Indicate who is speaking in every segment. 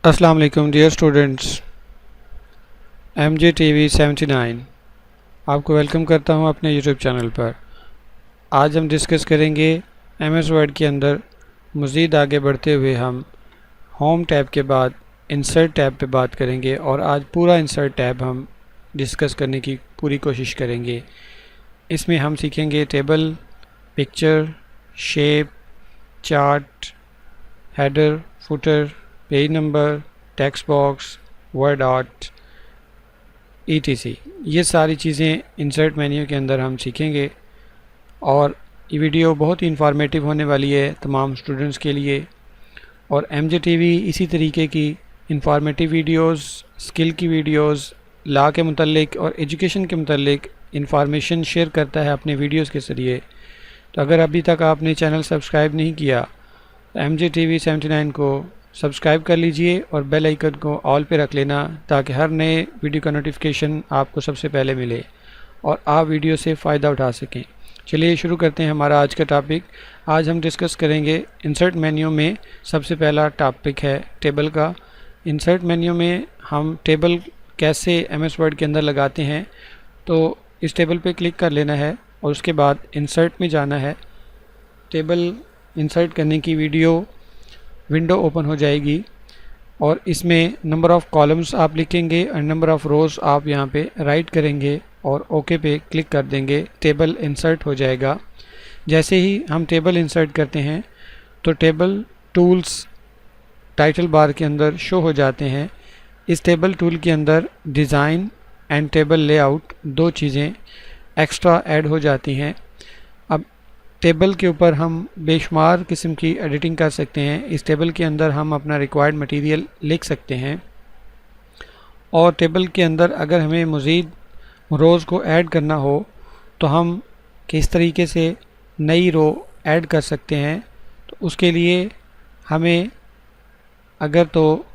Speaker 1: अस्सलाम वालेकुम dear students. MJTV79 आपको वेलकम करता हूं अपने यूट्यूब चैनल पर। आज हम डिस्कस करेंगे MS वर्ड के अंदर। मज़ीद आगे बढ़ते हुए हम होम टैब के बाद इंसर्ट टैब पे बात करेंगे और आज पूरा इंसर्ट टैब हम डिस्कस करने की पूरी कोशिश करेंगे। इसमें हम सीखेंगे table, picture, shape, chart, header, footer, page number, text box, word art, ETC। ये सारी चीज़ें इंसर्ट मेन्यू के अंदर हम सीखेंगे और ये वीडियो बहुत ही इंफॉर्मेटिव होने वाली है तमाम स्टूडेंट्स के लिए। और MJTV इसी तरीके की इंफॉर्मेटिव वीडियोस, स्किल की वीडियोस, लॉ के मुतल्लिक और एजुकेशन के मुतल्लिक इंफॉर्मेशन शेयर करता है अपने वीडियोस के ज़रिए। तो अगर अभी तक आपने चैनल सब्सक्राइब नहीं किया तो MJTV79 को सब्सक्राइब कर लीजिए और बेल आइकन को ऑल पे रख लेना ताकि हर नए वीडियो का नोटिफिकेशन आपको सबसे पहले मिले और आप वीडियो से फ़ायदा उठा सकें। चलिए शुरू करते हैं हमारा आज का टॉपिक। आज हम डिस्कस करेंगे इंसर्ट मेन्यू में सबसे पहला टॉपिक है टेबल का। इंसर्ट मेन्यू में हम टेबल कैसे MS वर्ड के अंदर लगाते हैं। तो इस टेबल पे क्लिक कर लेना है और उसके बाद इंसर्ट में जाना है। टेबल इंसर्ट करने की विंडो ओपन हो जाएगी और इसमें नंबर ऑफ़ कॉलम्स आप लिखेंगे और नंबर ऑफ़ रोज़ आप यहाँ पे राइट करेंगे और ओके पे क्लिक कर देंगे। टेबल इंसर्ट हो जाएगा। जैसे ही हम टेबल इंसर्ट करते हैं तो टेबल टूल्स टाइटल बार के अंदर शो हो जाते हैं। इस टेबल टूल के अंदर डिज़ाइन एंड टेबल लेआउट दो चीज़ें एक्स्ट्रा ऐड हो जाती हैं। अब टेबल के ऊपर हम बेशुमार किस्म की एडिटिंग कर सकते हैं। इस टेबल के अंदर हम अपना रिक्वायर्ड मटेरियल लिख सकते हैं और टेबल के अंदर अगर हमें मज़ीद रोज़ को ऐड करना हो तो हम किस तरीके से नई रो ऐड कर सकते हैं। तो उसके लिए हमें अगर तो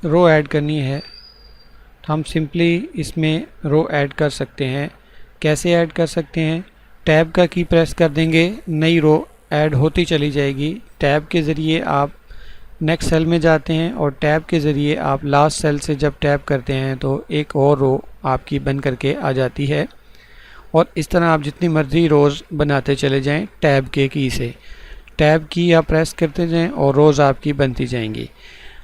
Speaker 1: रो ऐड करनी है तो हम सिंपली इसमें रो ऐड कर सकते हैं। कैसे ऐड कर सकते हैं? टैब का की प्रेस कर देंगे, नई रो ऐड होती चली जाएगी। टैब के ज़रिए आप नेक्स्ट सेल में जाते हैं और टैब के ज़रिए आप लास्ट सेल से जब टैब करते हैं तो एक और रो आपकी बन करके आ जाती है। और इस तरह आप जितनी मर्ज़ी रोज़ बनाते चले जाएं टैब के की से। टैब की आप प्रेस करते जाएं और रोज़ आपकी बनती जाएंगी।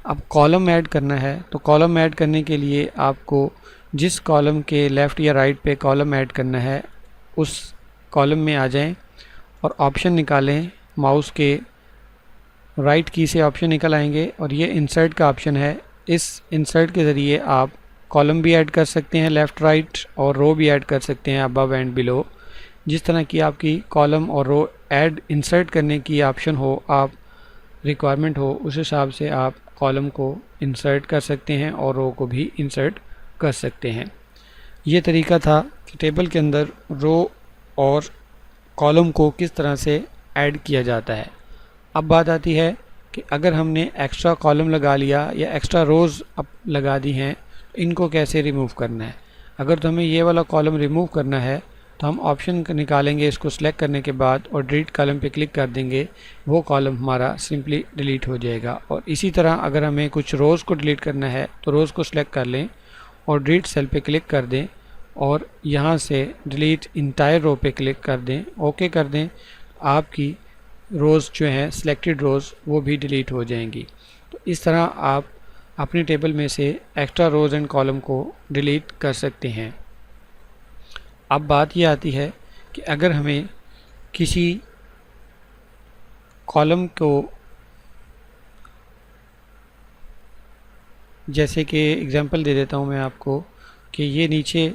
Speaker 1: अब कॉलम ऐड करना है तो कॉलम ऐड करने के लिए आपको जिस कॉलम के लेफ़्ट या राइट पे कॉलम ऐड करना है उस कॉलम में आ जाएं और ऑप्शन निकालें। माउस के राइट की से ऑप्शन निकल आएंगे और ये इंसर्ट का ऑप्शन है। इस इंसर्ट के ज़रिए आप कॉलम भी ऐड कर सकते हैं लेफ़्ट राइट और रो भी ऐड कर सकते हैं अबव एंड बिलो। जिस तरह की आपकी कॉलम और रो ऐड इंसर्ट करने की ऑप्शन हो, आप रिक्वायरमेंट हो, उस हिसाब से आप कॉलम को इंसर्ट कर सकते हैं और रो को भी इंसर्ट कर सकते हैं। ये तरीका था कि टेबल के अंदर रो और कॉलम को किस तरह से ऐड किया जाता है। अब बात आती है कि अगर हमने एक्स्ट्रा कॉलम लगा लिया या एक्स्ट्रा रोज़ अब लगा दी हैं तो इनको कैसे रिमूव करना है। अगर तो हमें ये वाला कॉलम रिमूव करना है तो हम ऑप्शन निकालेंगे, इसको सिलेक्ट करने के बाद और डिलीट कॉलम पे क्लिक कर देंगे। वो कॉलम हमारा सिंपली डिलीट हो जाएगा। और इसी तरह अगर हमें कुछ रोज़ को डिलीट करना है तो रोज़ को सिलेक्ट कर लें और डिलीट सेल पे क्लिक कर दें और यहाँ से डिलीट इंटायर रो पे क्लिक कर दें, ओके कर दें। आपकी रोज़ जो हैं सिलेक्टेड रोज़ वो भी डिलीट हो जाएंगी। तो इस तरह आप अपने टेबल में से एक्स्ट्रा रोज़ एंड कॉलम को डिलीट कर सकते हैं। अब बात ये आती है कि अगर हमें किसी कॉलम को, जैसे कि एग्जांपल दे देता हूँ मैं आपको कि ये नीचे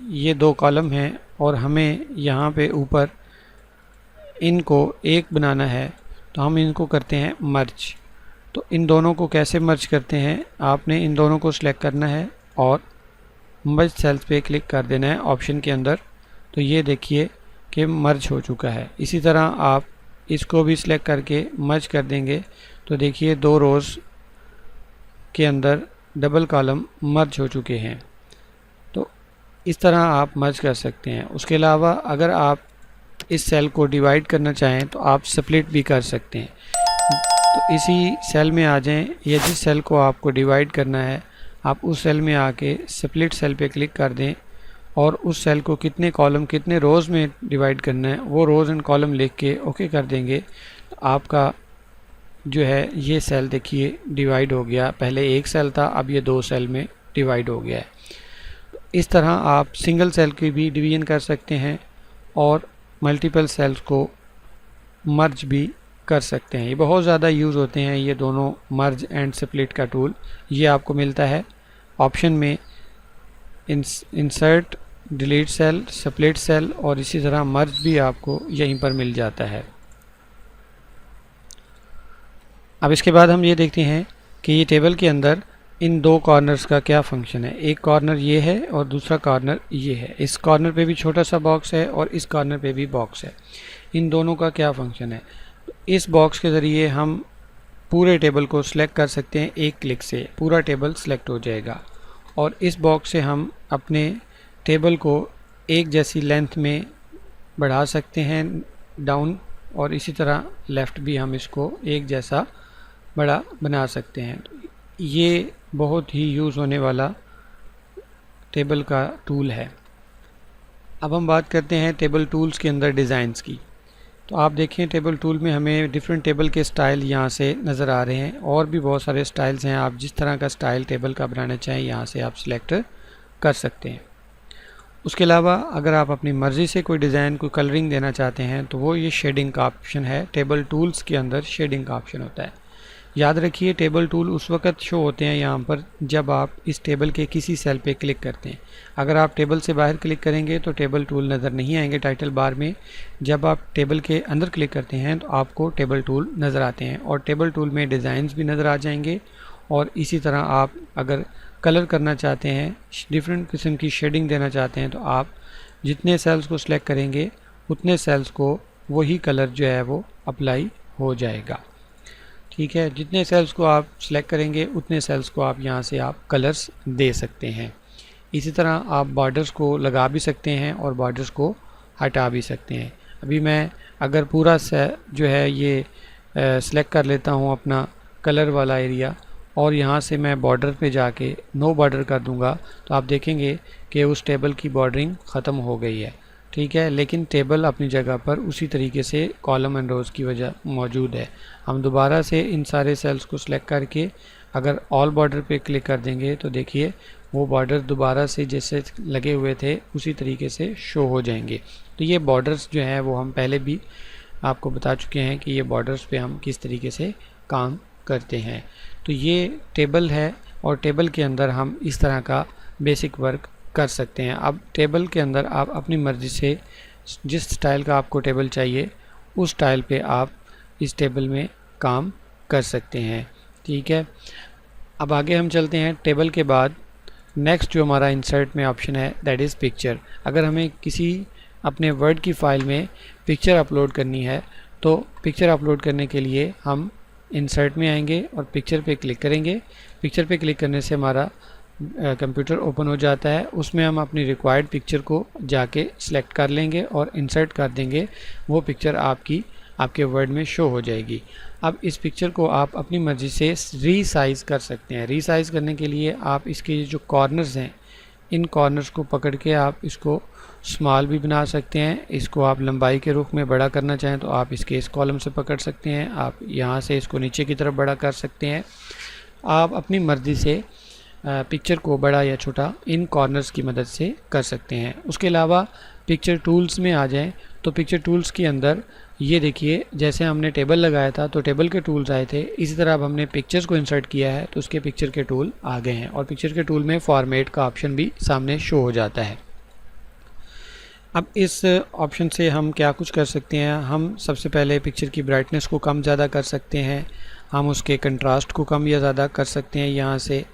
Speaker 1: ये दो कॉलम हैं और हमें यहाँ पे ऊपर इनको एक बनाना है तो हम इनको करते हैं मर्ज। तो इन दोनों को कैसे मर्ज करते हैं, आपने इन दोनों को सिलेक्ट करना है और मर्ज सेल्स पे क्लिक कर देना है ऑप्शन के अंदर। तो ये देखिए कि मर्ज हो चुका है। इसी तरह आप इसको भी सिलेक्ट करके मर्ज कर देंगे तो देखिए दो रोज़ के अंदर डबल कॉलम मर्ज हो चुके हैं। तो इस तरह आप मर्ज कर सकते हैं। उसके अलावा अगर आप इस सेल को डिवाइड करना चाहें तो आप स्प्लिट भी कर सकते हैं। तो इसी सेल में आ जाएं, या जिस सेल को आपको डिवाइड करना है आप उस सेल में आके स्प्लिट सेल पे क्लिक कर दें और उस सेल को कितने कॉलम कितने रोज़ में डिवाइड करना है वो रोज़ एंड कॉलम लिख के ओके कर देंगे। तो आपका जो है ये सेल देखिए डिवाइड हो गया, पहले एक सेल था अब ये 2 सेल में डिवाइड हो गया है। इस तरह आप सिंगल सेल की भी डिवीजन कर सकते हैं और मल्टीपल सेल्स को मर्ज भी कर सकते हैं। ये बहुत ज़्यादा यूज़ होते हैं ये दोनों मर्ज एंड स्प्लिट का टूल। ये आपको मिलता है ऑप्शन में insert, delete cell, split cell और इसी तरह मर्ज भी आपको यहीं पर मिल जाता है। अब इसके बाद हम ये देखते हैं कि ये टेबल के अंदर इन 2 कॉर्नर्स का क्या फंक्शन है। एक कॉर्नर ये है और दूसरा कॉर्नर ये है। इस कॉर्नर पे भी छोटा सा बॉक्स है और इस कॉर्नर पे भी बॉक्स है। इन दोनों का क्या फंक्शन है। इस बॉक्स के ज़रिए हम पूरे टेबल को सिलेक्ट कर सकते हैं, एक क्लिक से पूरा टेबल सिलेक्ट हो जाएगा। और इस बॉक्स से हम अपने टेबल को एक जैसी लेंथ में बढ़ा सकते हैं डाउन, और इसी तरह लेफ़्ट भी हम इसको एक जैसा बड़ा बना सकते हैं। ये बहुत ही यूज़ होने वाला टेबल का टूल है। अब हम बात करते हैं टेबल टूल्स के अंदर डिज़ाइंस की। तो आप देखें टेबल टूल में हमें डिफरेंट टेबल के स्टाइल यहाँ से नज़र आ रहे हैं और भी बहुत सारे स्टाइल्स हैं। आप जिस तरह का स्टाइल टेबल का बनाना चाहें यहाँ से आप सिलेक्ट कर सकते हैं। उसके अलावा अगर आप अपनी मर्ज़ी से कोई डिज़ाइन कोई कलरिंग देना चाहते हैं तो वो ये शेडिंग का ऑप्शन है। टेबल टूल्स के अंदर शेडिंग का ऑप्शन होता है। याद रखिए टेबल टूल उस वक्त शो होते हैं यहाँ पर जब आप इस टेबल के किसी सेल पे क्लिक करते हैं। अगर आप टेबल से बाहर क्लिक करेंगे तो टेबल टूल नज़र नहीं आएंगे टाइटल बार में। जब आप टेबल के अंदर क्लिक करते हैं तो आपको टेबल टूल नज़र आते हैं और टेबल टूल में डिज़ाइंस भी नज़र आ जाएंगे। और इसी तरह आप अगर कलर करना चाहते हैं, डिफरेंट किस्म की शेडिंग देना चाहते हैं, तो आप जितने सेल्स को सिलेक्ट करेंगे उतने सेल्स को वही कलर जो है वो अप्लाई हो जाएगा। ठीक है, जितने सेल्स को आप सिलेक्ट करेंगे उतने सेल्स को आप यहाँ से आप कलर्स दे सकते हैं। इसी तरह आप बॉर्डर्स को लगा भी सकते हैं और बॉर्डर्स को हटा भी सकते हैं। अभी मैं अगर पूरा से जो है ये सिलेक्ट कर लेता हूँ अपना कलर वाला एरिया और यहाँ से मैं बॉर्डर पे जाके नो बॉर्डर कर दूँगा तो आप देखेंगे कि उस टेबल की बॉर्डरिंग ख़त्म हो गई है। ठीक है, लेकिन टेबल अपनी जगह पर उसी तरीके से कॉलम एंड रोज़ की वजह मौजूद है। हम दोबारा से इन सारे सेल्स को सिलेक्ट करके अगर ऑल बॉर्डर पे क्लिक कर देंगे तो देखिए वो बॉर्डर दोबारा से जैसे लगे हुए थे उसी तरीके से शो हो जाएंगे। तो ये बॉर्डर्स जो हैं वो हम पहले भी आपको बता चुके हैं कि ये बॉर्डर्स पे हम किस तरीके से काम करते हैं। तो ये टेबल है और टेबल के अंदर हम इस तरह का बेसिक वर्क कर सकते हैं। अब टेबल के अंदर आप अपनी मर्ज़ी से जिस स्टाइल का आपको टेबल चाहिए उस स्टाइल पे आप इस टेबल में काम कर सकते हैं। ठीक है, अब आगे हम चलते हैं। टेबल के बाद नेक्स्ट जो हमारा इंसर्ट में ऑप्शन है दैट इज़ पिक्चर। अगर हमें किसी अपने वर्ड की फ़ाइल में पिक्चर अपलोड करनी है तो पिक्चर अपलोड करने के लिए हम इंसर्ट में आएंगे और पिक्चर पे क्लिक करेंगे। पिक्चर पे क्लिक करने से हमारा कंप्यूटर ओपन हो जाता है। उसमें हम अपनी रिक्वायर्ड पिक्चर को जाके सिलेक्ट कर लेंगे और इंसर्ट कर देंगे। वो पिक्चर आपके वर्ड में शो हो जाएगी। अब इस पिक्चर को आप अपनी मर्ज़ी से रीसाइज़ कर सकते हैं। रीसाइज़ करने के लिए आप इसके जो कॉर्नर्स हैं इन कॉर्नर्स को पकड़ के आप इसको स्मॉल भी बना सकते हैं। इसको आप लंबाई के रुख में बड़ा करना चाहें तो आप इसके इस कॉलम से पकड़ सकते हैं। आप यहाँ से इसको नीचे की तरफ बड़ा कर सकते हैं। आप अपनी मर्ज़ी से पिक्चर को बड़ा या छोटा इन कॉर्नर्स की मदद से कर सकते हैं। उसके अलावा पिक्चर टूल्स में आ जाएं तो पिक्चर टूल्स के अंदर ये देखिए जैसे हमने टेबल लगाया था तो टेबल के टूल्स आए थे, इसी तरह अब हमने पिक्चर्स को इंसर्ट किया है तो उसके पिक्चर के टूल आ गए हैं और पिक्चर के टूल में फॉर्मेट का ऑप्शन भी सामने शो हो जाता है। अब इस ऑप्शन से हम क्या कुछ कर सकते हैं। हम सबसे पहले पिक्चर की ब्राइटनेस को कम ज़्यादा कर सकते हैं। हम उसके कंट्रास्ट को कम या ज़्यादा कर सकते हैं। यहाँ से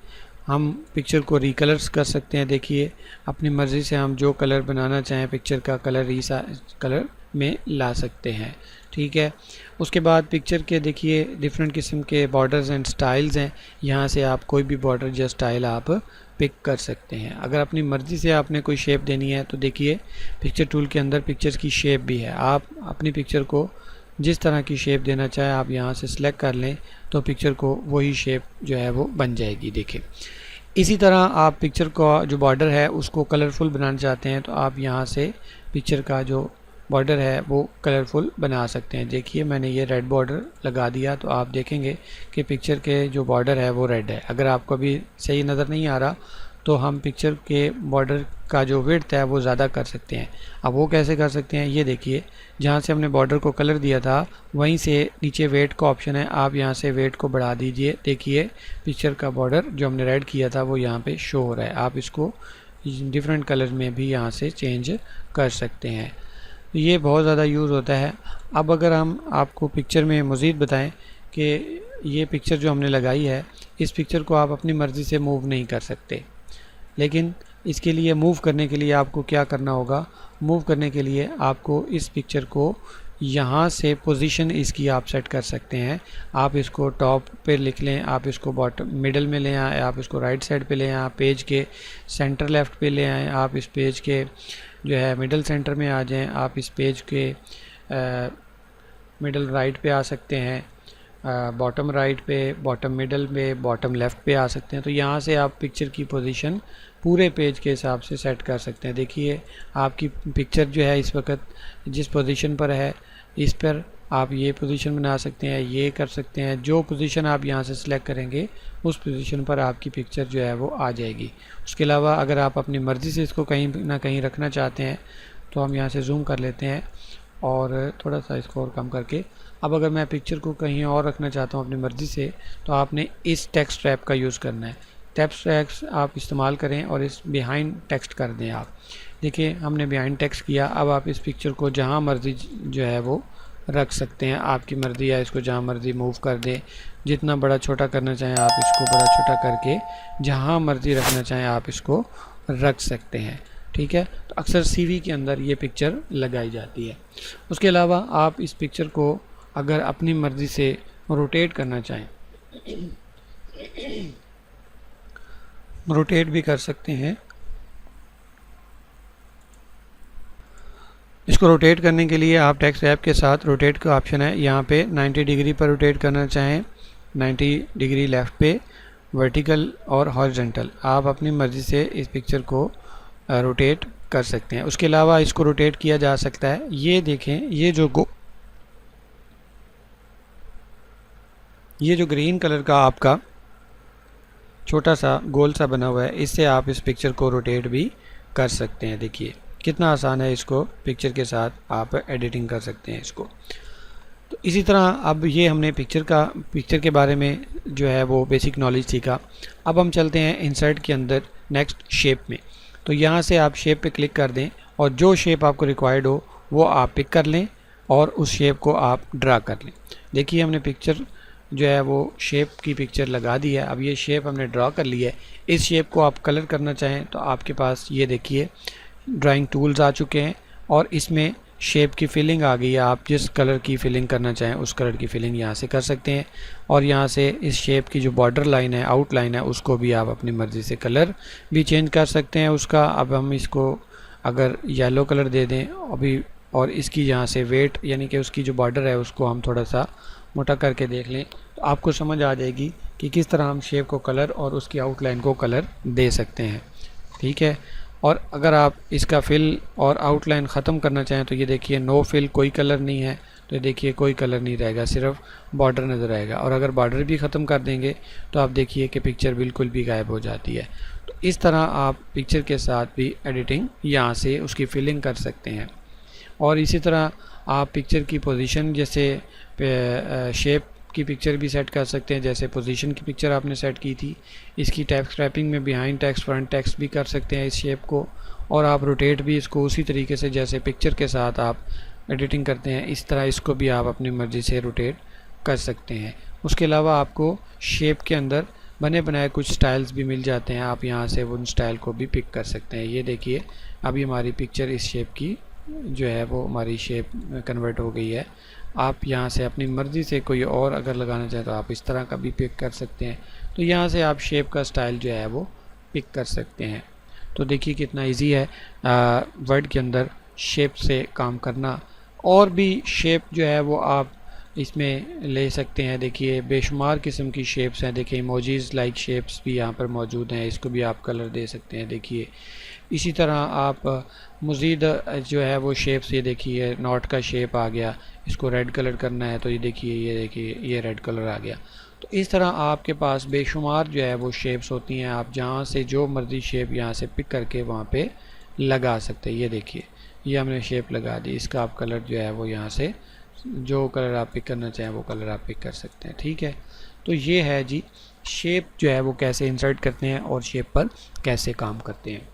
Speaker 1: हम पिक्चर को रिकलर्स कर सकते हैं। देखिए अपनी मर्ज़ी से हम जो कलर बनाना चाहें पिक्चर का कलर में ला सकते हैं। ठीक है, उसके बाद पिक्चर के देखिए डिफरेंट किस्म के बॉर्डर्स एंड स्टाइल्स हैं। यहाँ से आप कोई भी बॉर्डर या स्टाइल आप पिक कर सकते हैं। अगर अपनी मर्ज़ी से आपने कोई शेप देनी है तो देखिए पिक्चर टूल के अंदर पिक्चर की शेप भी है। आप अपनी पिक्चर को जिस तरह की शेप देना चाहे आप यहाँ से सिलेक्ट कर लें तो पिक्चर को वही शेप जो है वो बन जाएगी। देखिए इसी तरह आप पिक्चर का जो बॉर्डर है उसको कलरफुल बनाना चाहते हैं तो आप यहाँ से पिक्चर का जो बॉर्डर है वो कलरफुल बना सकते हैं। देखिए मैंने ये रेड बॉर्डर लगा दिया तो आप देखेंगे कि पिक्चर के जो बॉर्डर है वो रेड है। अगर आपको अभी सही नज़र नहीं आ रहा तो हम पिक्चर के बॉर्डर का जो विड्थ है वो ज़्यादा कर सकते हैं। अब वो कैसे कर सकते हैं, ये देखिए जहाँ से हमने बॉर्डर को कलर दिया था वहीं से नीचे वेट का ऑप्शन है, आप यहाँ से वेट को बढ़ा दीजिए। देखिए पिक्चर का बॉर्डर जो हमने रेड किया था वो यहाँ पे शो हो रहा है। आप इसको डिफरेंट कलर में भी यहाँ से चेंज कर सकते हैं। ये बहुत ज़्यादा यूज़ होता है। अब अगर हम आपको पिक्चर में मज़ीद बताएं कि ये पिक्चर जो हमने लगाई है इस पिक्चर को आप अपनी मर्ज़ी से मूव नहीं कर सकते, लेकिन इसके लिए मूव करने के लिए आपको क्या करना होगा, मूव करने के लिए आपको इस पिक्चर को यहाँ से पोजीशन इसकी आप सेट कर सकते हैं। आप इसको टॉप पे लिख लें, आप इसको बॉटम मिडल में ले आएँ, आप इसको राइट साइड पे ले आएँ, पेज के सेंटर लेफ़्ट पे ले आएँ, आप इस पेज के जो है मिडल सेंटर में आ जाएं, आप इस पेज के मिडल राइट पे आ सकते हैं, बॉटम राइट पे, बॉटम मिडल पे, बॉटम लेफ़्ट पे आ सकते हैं। तो यहाँ से आप पिक्चर की पोजीशन पूरे पेज के हिसाब से सेट कर सकते हैं। देखिए आपकी पिक्चर जो है इस वक्त जिस पोजीशन पर है इस पर आप ये पोजीशन बना सकते हैं, ये कर सकते हैं। जो पोजीशन आप यहाँ से सिलेक्ट करेंगे उस पोजीशन पर आपकी पिक्चर जो है वो आ जाएगी। उसके अलावा अगर आप अपनी मर्ज़ी से इसको कहीं ना कहीं रखना चाहते हैं तो हम यहाँ से जूम कर लेते हैं और थोड़ा सा इसको और कम करके, अब अगर मैं पिक्चर को कहीं और रखना चाहता हूँ अपनी मर्ज़ी से तो आपने इस टेक्स्ट रैप का यूज़ करना है। टेक्स्ट रैप्स आप इस्तेमाल करें और इस बिहाइंड टेक्स्ट कर दें। आप देखिए हमने बिहाइंड टेक्स्ट किया। अब आप इस पिक्चर को जहाँ मर्ज़ी जो है वो रख सकते हैं, आपकी मर्ज़ी है, इसको जहाँ मर्ज़ी मूव कर दें। जितना बड़ा छोटा करना चाहें आप इसको बड़ा छोटा करके जहाँ मर्ज़ी रखना चाहें आप इसको रख सकते हैं। ठीक है, तो अक्सर सीवी के अंदर ये पिक्चर लगाई जाती है। उसके अलावा आप इस पिक्चर को अगर अपनी मर्ज़ी से रोटेट करना चाहें रोटेट भी कर सकते हैं। इसको रोटेट करने के लिए आप टेक्स्ट रैप के साथ रोटेट का ऑप्शन है, यहाँ पे 90 डिग्री पर रोटेट करना चाहें 90 डिग्री लेफ़्ट पे, वर्टिकल और हॉरिजॉन्टल आप अपनी मर्ज़ी से इस पिक्चर को रोटेट कर सकते हैं। उसके अलावा इसको रोटेट किया जा सकता है। ये देखें ये जो ग्रीन कलर का आपका छोटा सा गोल सा बना हुआ है इससे आप इस पिक्चर को रोटेट भी कर सकते हैं। देखिए कितना आसान है, इसको पिक्चर के साथ आप एडिटिंग कर सकते हैं इसको। तो इसी तरह अब ये हमने पिक्चर के बारे में जो है वो बेसिक नॉलेज सीखा। अब हम चलते हैं इंसर्ट के अंदर नेक्स्ट शेप में। तो यहाँ से आप शेप पे क्लिक कर दें और जो शेप आपको रिक्वायर्ड हो वो आप पिक कर लें और उस शेप को आप ड्रा कर लें। देखिए हमने पिक्चर जो है वो शेप की पिक्चर लगा दी है। अब ये शेप हमने ड्रा कर ली है। इस शेप को आप कलर करना चाहें तो आपके पास ये देखिए ड्राइंग टूल्स आ चुके हैं और इसमें शेप की फिलिंग आ गई है। आप जिस कलर की फिलिंग करना चाहें उस कलर की फिलिंग यहाँ से कर सकते हैं और यहाँ से इस शेप की जो बॉर्डर लाइन है, आउटलाइन है, उसको भी आप अपनी मर्ज़ी से कलर भी चेंज कर सकते हैं उसका। अब हम इसको अगर येलो कलर दे दें अभी और इसकी यहाँ से वेट यानी कि उसकी जो बॉर्डर है उसको हम थोड़ा सा मोटा करके देख लें तो आपको समझ आ जाएगी कि किस तरह हम शेप को कलर और उसकी आउटलाइन को कलर दे सकते हैं। ठीक है, और अगर आप इसका फिल और आउटलाइन ख़त्म करना चाहें तो ये देखिए नो फिल, कोई कलर नहीं है, तो ये देखिए कोई कलर नहीं रहेगा, सिर्फ बॉर्डर नज़र आएगा। और अगर बॉर्डर भी ख़त्म कर देंगे तो आप देखिए कि पिक्चर बिल्कुल भी गायब हो जाती है। तो इस तरह आप पिक्चर के साथ भी एडिटिंग यहाँ से उसकी फिलिंग कर सकते हैं। और इसी तरह आप पिक्चर की पोजीशन जैसे शेप की पिक्चर भी सेट कर सकते हैं। जैसे पोजीशन की पिक्चर आपने सेट की थी, इसकी टेक्स्ट रैपिंग में बिहाइंड टेक्स्ट फ्रंट टेक्स्ट भी कर सकते हैं इस शेप को। और आप रोटेट भी इसको उसी तरीके से जैसे पिक्चर के साथ आप एडिटिंग करते हैं इस तरह इसको भी आप अपनी मर्ज़ी से रोटेट कर सकते हैं। उसके अलावा आपको शेप के अंदर बने बनाए कुछ स्टाइल्स भी मिल जाते हैं, आप यहाँ से उन स्टाइल को भी पिक कर सकते हैं। ये देखिए अभी हमारी पिक्चर इस शेप की जो है वो हमारी शेप कन्वर्ट हो गई है। आप यहाँ से अपनी मर्ज़ी से कोई और अगर लगाना चाहें तो आप इस तरह का भी पिक कर सकते हैं। तो यहाँ से आप शेप का स्टाइल जो है वो पिक कर सकते हैं। तो देखिए कितना इजी है वर्ड के अंदर शेप से काम करना। और भी शेप जो है वो आप इसमें ले सकते हैं। देखिए बेशुमार किस्म की शेप्स हैं। देखिए इमोजीज लाइक शेप्स भी यहाँ पर मौजूद हैं, इसको भी आप कलर दे सकते हैं। देखिए इसी तरह आप मज़ीद जो है वो शेप्स, ये देखिए नॉट का शेप आ गया, इसको रेड कलर करना है तो ये देखिए ये रेड कलर आ गया। तो इस तरह आपके पास बेशुमार जो है वो शेप्स होती हैं, आप जहाँ से जो मर्ज़ी शेप यहाँ से पिक करके वहाँ पे लगा सकते हैं। ये देखिए ये हमने शेप लगा दी, इसका आप कलर जो है वो यहाँ से जो कलर आप पिक करना चाहें वो कलर आप पिक कर सकते हैं। ठीक है, तो ये है जी शेप जो है वो कैसे इंसर्ट करते हैं और शेप पर कैसे काम करते हैं।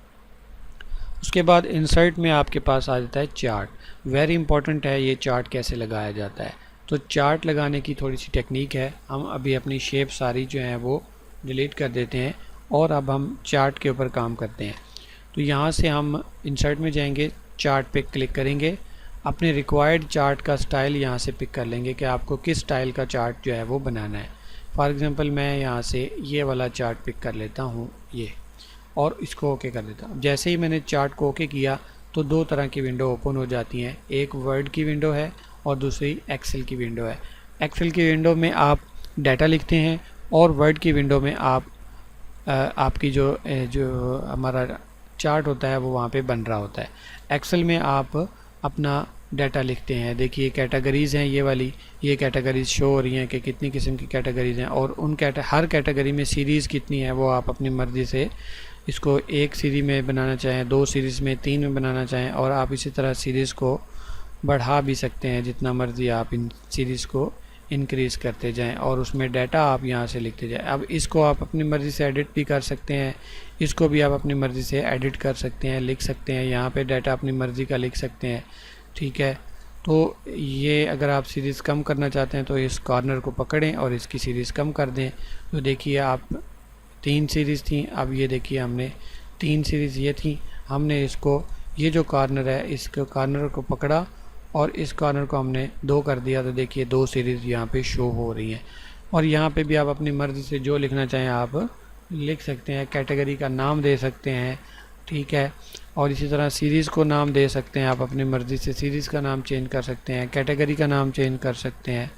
Speaker 1: उसके बाद इंसर्ट में आपके पास आ जाता है चार्ट। वेरी इंपॉर्टेंट है ये चार्ट कैसे लगाया जाता है। तो चार्ट लगाने की थोड़ी सी टेक्निक है। हम अभी अपनी शेप सारी जो है वो डिलीट कर देते हैं और अब हम चार्ट के ऊपर काम करते हैं। तो यहाँ से हम इंसर्ट में जाएंगे, चार्ट पे क्लिक करेंगे, अपने रिक्वायर्ड चार्ट का स्टाइल यहाँ से पिक कर लेंगे कि आपको किस स्टाइल का चार्ट जो है वो बनाना है। फॉर एग्ज़ाम्पल मैं यहाँ से ये वाला चार्ट पिक कर लेता हूँ ये, और इसको ओके कर देता हूँ। जैसे ही मैंने चार्ट को ओके किया तो दो तरह की विंडो ओपन हो जाती हैं, एक वर्ड की विंडो है और दूसरी एक्सेल की विंडो है। एक्सेल की विंडो में आप डाटा लिखते हैं और वर्ड की विंडो में आप आपकी जो हमारा चार्ट होता है वो वहाँ पे बन रहा होता है। एक्सेल में आप अपना डाटा लिखते हैं। देखिए कैटेगरीज़ हैं, ये वाली ये कैटेगरीज शो हो रही हैं कि कितनी किस्म की कैटेगरीज़ हैं, और उन हर कैटेगरी में सीरीज़ कितनी है वो आप अपनी मर्ज़ी से इसको एक सीरीज़ में बनाना चाहें, दो सीरीज़ में, तीन में बनाना चाहें, और आप इसी तरह सीरीज़ को बढ़ा भी सकते हैं जितना मर्ज़ी आप इन सीरीज़ को इंक्रीज़ करते जाएं और उसमें डाटा आप यहाँ से लिखते जाएं। अब इसको आप अपनी मर्ज़ी से एडिट भी कर सकते हैं, इसको भी आप अपनी मर्ज़ी से एडिट कर सकते हैं, लिख सकते हैं, यहाँ पे डाटा अपनी मर्ज़ी का लिख सकते हैं। ठीक है, तो ये अगर आप सीरीज़ कम करना चाहते हैं तो इस कॉर्नर को पकड़ें और इसकी सीरीज़ कम कर दें। तो देखिए आप 3 सीरीज़ थी, अब ये देखिए हमने 3 सीरीज़ ये थी, हमने इसको ये जो कॉर्नर है इसको कॉर्नर को पकड़ा और इस कॉर्नर को हमने 2 कर दिया। तो देखिए 2 सीरीज़ यहाँ पे शो हो रही हैं, और यहाँ पे भी आप अपनी मर्ज़ी से जो लिखना चाहें आप लिख सकते हैं, कैटेगरी का नाम दे सकते हैं। ठीक है, और इसी तरह सीरीज़ को नाम दे सकते हैं, आप अपनी मर्ज़ी से सीरीज़ का नाम चेंज कर सकते हैं, कैटेगरी का नाम चेंज कर सकते हैं।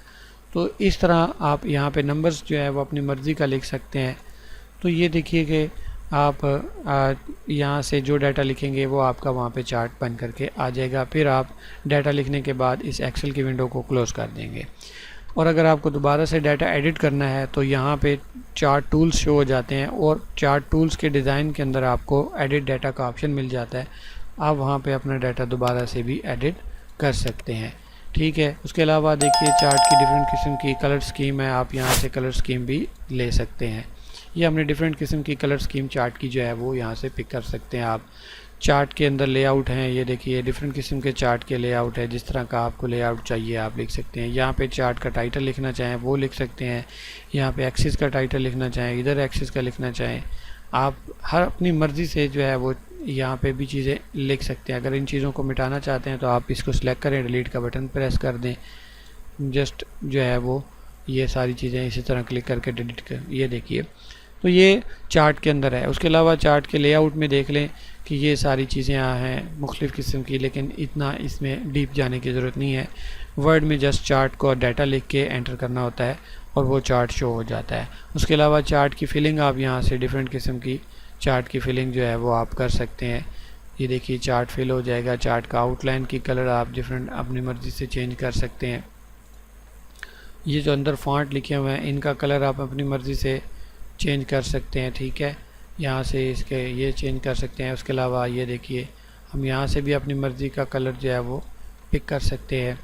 Speaker 1: तो इस तरह आप यहाँ पे नंबर्स जो है वो अपनी मर्ज़ी का लिख सकते हैं। तो ये देखिए कि आप यहाँ से जो डाटा लिखेंगे वो आपका वहाँ पे चार्ट बन करके आ जाएगा। फिर आप डाटा लिखने के बाद इस एक्सेल की विंडो को क्लोज़ कर देंगे, और अगर आपको दोबारा से डाटा एडिट करना है तो यहाँ पे चार्ट टूल्स शो हो जाते हैं, और चार्ट टूल्स के डिज़ाइन के अंदर आपको एडिट डाटा का ऑप्शन मिल जाता है। आप वहाँ पे अपना डाटा दोबारा से भी एडिट कर सकते हैं। ठीक है, उसके अलावा देखिए चार्ट की डिफरेंट किस्म की कलर स्कीम है, आप यहाँ से कलर स्कीम भी ले सकते हैं। ये हमने डिफरेंट किस्म की कलर स्कीम चार्ट की जो है वो यहाँ से पिक कर सकते हैं। आप चार्ट के अंदर लेआउट हैं, ये देखिए डिफरेंट किस्म के चार्ट के लेआउट है, जिस तरह का आपको लेआउट चाहिए आप लिख सकते हैं। यहाँ पे चार्ट का टाइटल लिखना चाहें वो लिख सकते हैं, यहाँ पे एक्सिस का टाइटल लिखना चाहें, इधर एक्सिस का लिखना चाहें, आप हर अपनी मर्ज़ी से जो है वो यहाँ पे भी चीज़ें लिख सकते हैं। अगर इन चीज़ों को मिटाना चाहते हैं तो आप इसको सिलेक्ट करें, डिलीट का बटन प्रेस कर दें, जस्ट जो है वो ये सारी चीज़ें इसी तरह क्लिक करके डिलीट कर, ये देखिए तो ये चार्ट के अंदर है। उसके अलावा चार्ट के लेआउट में देख लें कि ये सारी चीज़ें यहाँ हैं मुख्तलिफ़ किस्म की, लेकिन इतना इसमें डीप जाने की ज़रूरत नहीं है। वर्ड में जस्ट चार्ट को डाटा लिख के एंटर करना होता है और वो चार्ट शो हो जाता है। उसके अलावा चार्ट की फिलिंग आप यहाँ से डिफरेंट किस्म की चार्ट की फिलिंग जो है वो आप कर सकते हैं। ये देखिए चार्ट फिल हो जाएगा। चार्ट का आउटलाइन की कलर आप डिफरेंट अपनी मर्ज़ी से चेंज कर सकते हैं। ये जो अंदर फॉन्ट लिखे हुए हैं इनका कलर आप अपनी मर्ज़ी से चेंज कर सकते हैं। ठीक है, यहाँ से इसके ये चेंज कर सकते हैं। उसके अलावा ये देखिए हम यहाँ से भी अपनी मर्ज़ी का कलर जो है वो पिक कर सकते हैं,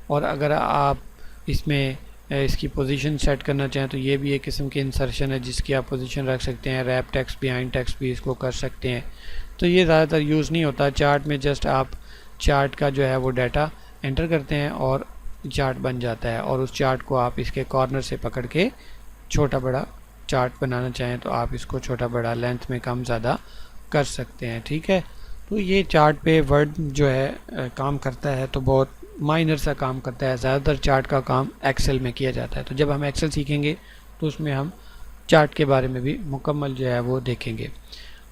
Speaker 1: और अगर आप इसमें इसकी पोजीशन सेट करना चाहें तो ये भी एक किस्म की इंसर्शन है जिसकी आप पोजीशन रख सकते हैं। रैप टेक्स्ट बिहाइंड टेक्स्ट भी इसको कर सकते हैं। तो ये ज़्यादातर यूज़ नहीं होता चार्ट में, जस्ट आप चार्ट का जो है वो डाटा एंटर करते हैं और चार्ट बन जाता है, और उस चार्ट को आप इसके कॉर्नर से पकड़ के छोटा बड़ा चार्ट बनाना चाहें तो आप इसको छोटा बड़ा लेंथ में कम ज़्यादा कर सकते हैं। ठीक है, तो ये चार्ट पे वर्ड जो है काम करता है तो बहुत माइनर सा काम करता है। ज़्यादातर चार्ट का काम एक्सेल में किया जाता है। तो जब हम एक्सेल सीखेंगे तो उसमें हम चार्ट के बारे में भी मुकम्मल जो है वो देखेंगे।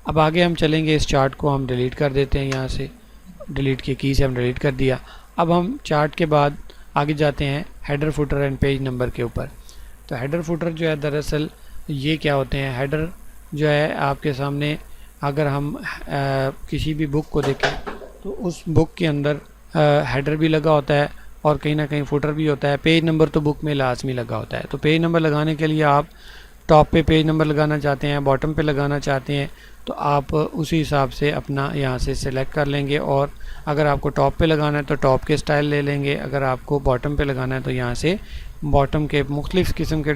Speaker 1: अब आगे हम चलेंगे, इस चार्ट को हम डिलीट कर देते हैं। यहाँ से डिलीट की से हम डिलीट कर दिया। अब हम चार्ट के बाद आगे जाते हैं header footer and page number के ऊपर। तो हेडर फुटर जो है दरअसल ये क्या होते हैं, हेडर जो है आपके सामने अगर हम किसी भी बुक को देखें तो उस बुक के अंदर हेडर भी लगा होता है और कहीं ना कहीं फुटर भी होता है। पेज नंबर तो बुक में लाजमी लगा होता है। तो पेज नंबर लगाने के लिए आप टॉप पे पेज नंबर लगाना चाहते हैं, बॉटम पे लगाना चाहते हैं, तो आप उसी हिसाब से अपना यहाँ से सिलेक्ट कर लेंगे। और अगर आपको टॉप पे लगाना है तो टॉप के स्टाइल ले लेंगे, अगर आपको बॉटम पे लगाना है तो यहाँ से बॉटम के मुख्तलिफ़ किस्म के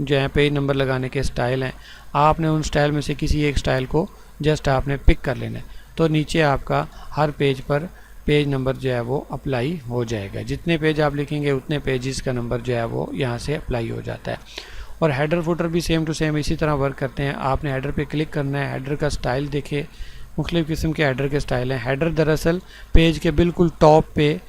Speaker 1: जो है पेज नंबर लगाने के स्टाइल हैं, आपने उन स्टाइल में से किसी एक स्टाइल को जस्ट आपने पिक कर लेना है। तो नीचे आपका हर पेज पर पेज नंबर जो है वो अप्लाई हो जाएगा। जितने पेज आप लिखेंगे उतने पेजेस का नंबर जो है वो यहाँ से अप्लाई हो जाता है। और हेडर फुटर भी सेम टू सेम इसी तरह वर्क करते हैं। आपने हेडर पे क्लिक करना है, हेडर का स्टाइल देखिए, मुख्तलिफ़ किस्म के हेडर के स्टाइल हैं। हेडर दरअसल पेज के बिल्कुल टॉप पे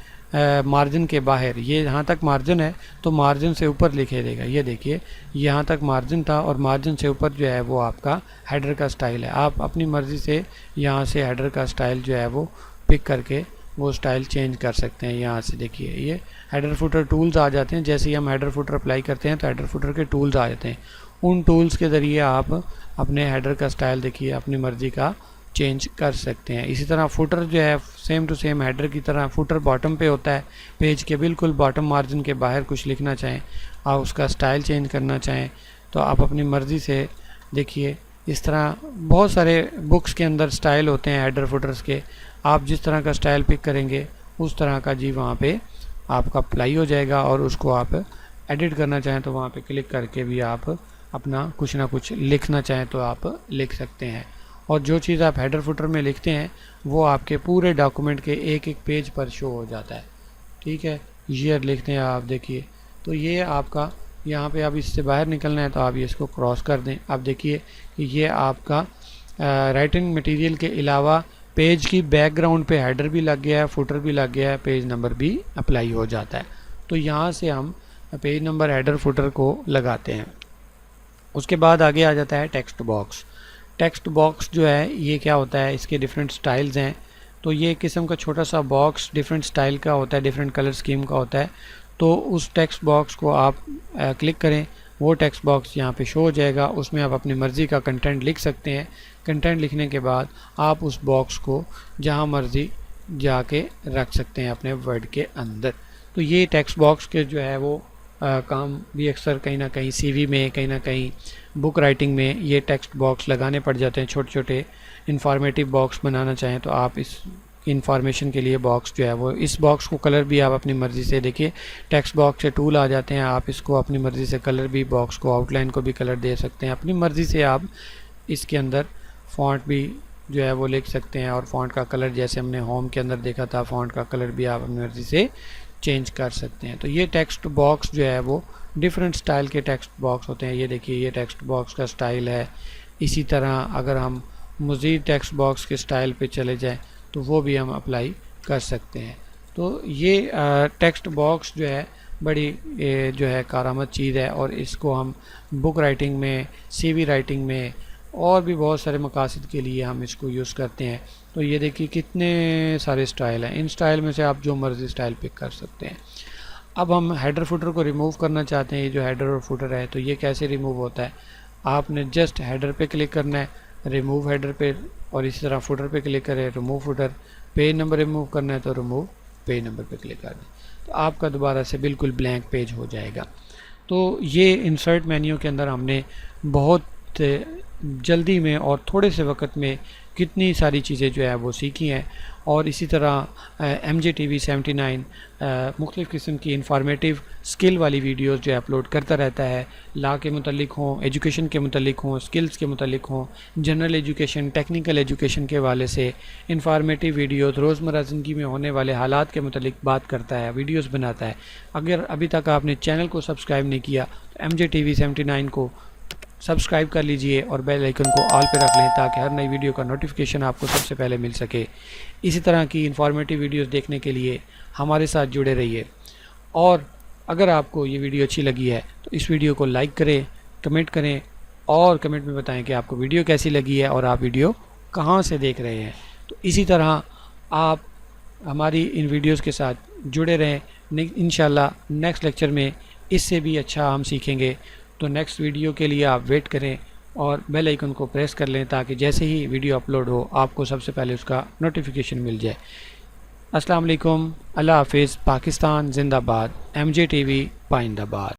Speaker 1: मार्जिन के बाहर, ये यहाँ तक मार्जिन है तो मार्जिन से ऊपर लिखे देगा। ये देखिए यहाँ तक मार्जिन था और मार्जिन से ऊपर जो है वो आपका हेडर का स्टाइल है। आप अपनी मर्ज़ी से यहाँ से हेडर का स्टाइल जो है वो पिक करके वो स्टाइल चेंज कर सकते हैं। यहाँ से देखिए ये हेडर फुटर टूल्स आ जाते हैं। जैसे ही हम हेडर फुटर अप्लाई करते हैं तो हेडर फुटर के टूल्स आ जाते हैं। उन टूल्स के ज़रिए आप अपने हेडर का स्टाइल देखिए अपनी मर्ज़ी का चेंज कर सकते हैं। इसी तरह फुटर जो है सेम टू सेम हेडर की तरह फुटर बॉटम पे होता है। पेज के बिल्कुल बॉटम मार्जिन के बाहर कुछ लिखना चाहें, आप उसका स्टाइल चेंज करना चाहें तो आप अपनी मर्ज़ी से देखिए इस तरह बहुत सारे बुक्स के अंदर स्टाइल होते हैं हेडर फुटर्स के। आप जिस तरह का स्टाइल पिक करेंगे उस तरह का जी वहाँ पे आपका अप्लाई हो जाएगा। और उसको आप एडिट करना चाहें तो वहाँ पे क्लिक करके भी आप अपना कुछ ना कुछ लिखना चाहें तो आप लिख सकते हैं। और जो चीज़ आप हेडर फुटर में लिखते हैं वो आपके पूरे डॉक्यूमेंट के एक एक पेज पर शो हो जाता है। ठीक है, ईयर लिखते हैं आप देखिए, तो ये आपका यहाँ पे आप इससे बाहर निकलना है तो आप ये इसको क्रॉस कर दें। आप देखिए कि ये आपका राइटिंग मटेरियल के अलावा पेज की बैकग्राउंड पे हेडर भी लग गया है, फुटर भी लग गया है, पेज नंबर भी अप्लाई हो जाता है। तो यहाँ से हम पेज नंबर हेडर फुटर को लगाते हैं। उसके बाद आगे आ जाता है टेक्स्ट बॉक्स। टेक्स्ट बॉक्स जो है ये क्या होता है, इसके डिफरेंट स्टाइल्स हैं। तो ये किस्म का छोटा सा बॉक्स डिफरेंट स्टाइल का होता है, डिफरेंट कलर स्कीम का होता है। तो उस टेक्स्ट बॉक्स को आप क्लिक करें, वो टेक्स्ट बॉक्स यहाँ पे शो हो जाएगा। उसमें आप अपनी मर्ज़ी का कंटेंट लिख सकते हैं। कंटेंट लिखने के बाद आप उस बॉक्स को जहाँ मर्ज़ी जाके रख सकते हैं अपने वर्ड के अंदर। तो ये टेक्स्ट बॉक्स के जो है वो काम भी अक्सर कहीं ना कहीं सीवी में, कहीं ना कहीं बुक राइटिंग में ये टेक्स्ट बॉक्स लगाने पड़ जाते हैं। छोटे छोटे इंफॉर्मेटिव बॉक्स बनाना चाहें तो आप इस इंफॉर्मेशन के लिए बॉक्स जो है वो, इस बॉक्स को कलर भी आप अपनी मर्ज़ी से देखिए टेक्स्ट बॉक्स से टूल आ जाते हैं। आप इसको अपनी मर्ज़ी से कलर भी, बॉक्स को आउटलाइन को भी कलर दे सकते हैं अपनी मर्ज़ी से। आप इसके अंदर फ़ॉन्ट भी जो है वो लिख सकते हैं और फ़ॉन्ट का कलर जैसे हमने होम के अंदर देखा था, फ़ॉन्ट का कलर भी आप अपनी मर्ज़ी से चेंज कर सकते हैं। तो ये टेक्स्ट बॉक्स जो है वो डिफरेंट स्टाइल के टेक्स्ट बॉक्स होते हैं। ये देखिए ये टेक्स्ट बॉक्स का स्टाइल है। इसी तरह अगर हम मज़ीद टेक्स्ट बॉक्स के स्टाइल पे चले जाएं तो वो भी हम अप्लाई कर सकते हैं। तो ये टेक्स्ट बॉक्स जो है बड़ी जो है कारआमद चीज़ है और इसको हम बुक राइटिंग में, सीवी राइटिंग में और भी बहुत सारे मकासद के लिए हम इसको यूज़ करते हैं। तो ये देखिए कितने सारे स्टाइल हैं, इन स्टाइल में से आप जो मर्ज़ी स्टाइल पिक कर सकते हैं। अब हम हेडर फुटर को रिमूव करना चाहते हैं। ये जो हेडर और फुटर है तो ये कैसे रिमूव होता है, आपने जस्ट हेडर पे क्लिक करना है, रिमूव हेडर पे, और इसी तरह फुटर पे क्लिक करें, remove footer. Page number remove करना है तो रिमूव पेज नंबर पे क्लिक कर दें, तो आपका दोबारा से बिल्कुल ब्लैंक पेज हो जाएगा। तो ये इंसर्ट मेन्यू के अंदर हमने बहुत जल्दी में और थोड़े से वक्त में कितनी सारी चीज़ें जो है वो सीखी हैं। और इसी तरह MJTV 79 मुख्तलिफ़ किस्म की इंफॉर्मेटिव स्किल वाली वीडियोस जो अपलोड करता रहता है। लॉ के मुतल्लिक हों, एजुकेशन के मुतल्लिक हों, स्किल्स के मुतल्लिक हों, जनरल एजुकेशन, टेक्निकल एजुकेशन के हवाले से इंफॉर्मेटिव वीडियोस, रोज़मर्रा ज़िंदगी में होने वाले हालात के मुतल्लिक बात करता है, वीडियोस बनाता है। अगर अभी तक आपने चैनल को सब्सक्राइब नहीं किया तो MJTV 79 को सब्सक्राइब कर लीजिए और बेल आइकन को ऑल पे रख लें ताकि हर नई वीडियो का नोटिफिकेशन आपको सबसे पहले मिल सके। इसी तरह की इंफॉर्मेटिव वीडियोस देखने के लिए हमारे साथ जुड़े रहिए। और अगर आपको ये वीडियो अच्छी लगी है तो इस वीडियो को लाइक करें, कमेंट करें और कमेंट में बताएं कि आपको वीडियो कैसी लगी है और आप वीडियो कहाँ से देख रहे हैं। तो इसी तरह आप हमारी इन वीडियोस के साथ जुड़े रहें। इंशाल्लाह नेक्स्ट लेक्चर में इससे भी अच्छा हम सीखेंगे। तो नेक्स्ट वीडियो के लिए आप वेट करें और बेल आइकन को प्रेस कर लें ताकि जैसे ही वीडियो अपलोड हो आपको सबसे पहले उसका नोटिफिकेशन मिल जाए। अस्सलाम वालेकुम, अल्लाह हाफिज़, पाकिस्तान जिंदाबाद, MJ TV पाइंदाबाद।